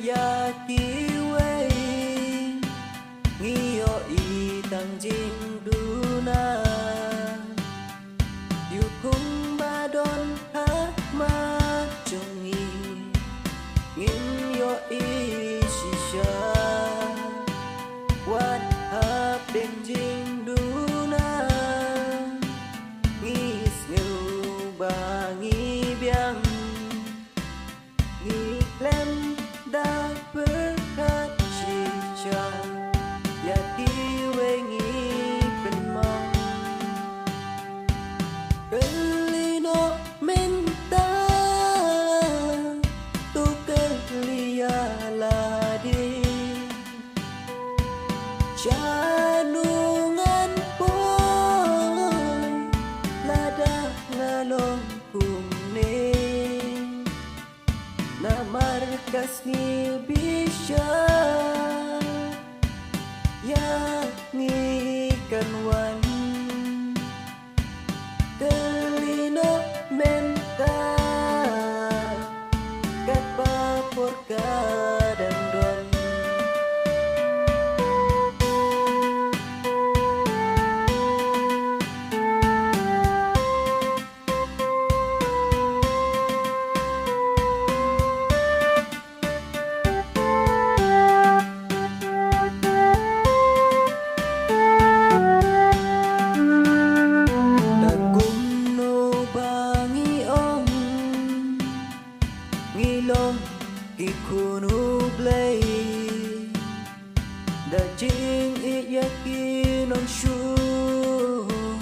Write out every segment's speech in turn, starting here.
ya kiwe ngio i tang jing duna yu kung ba don ha ma chungi ngin yo i shisha wat hap den jing duna ngis ngeu ba ngi biang ngi klem da berkat shisha ya kiwe ngi penmong kelino menta tu kelia ladi janungan boy lada ngalong kumne na markas ni bisya ya ngi kanwan kelino menta kat papor kadang don ngilong ikunu blay da jing it yakinong shun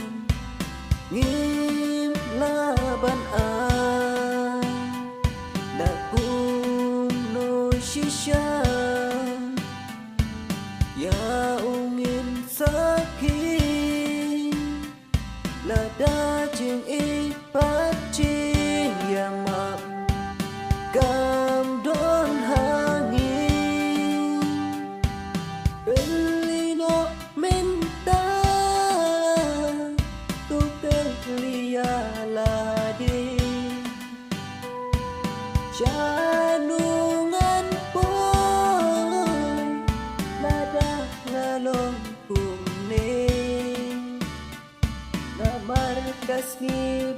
ngim laban a da kuno shisha ya ungin sakin lada jing it pacing yang mak gam don hangin elino menta tu kelia ladi janungan boy lada ngalong kumne na markas ni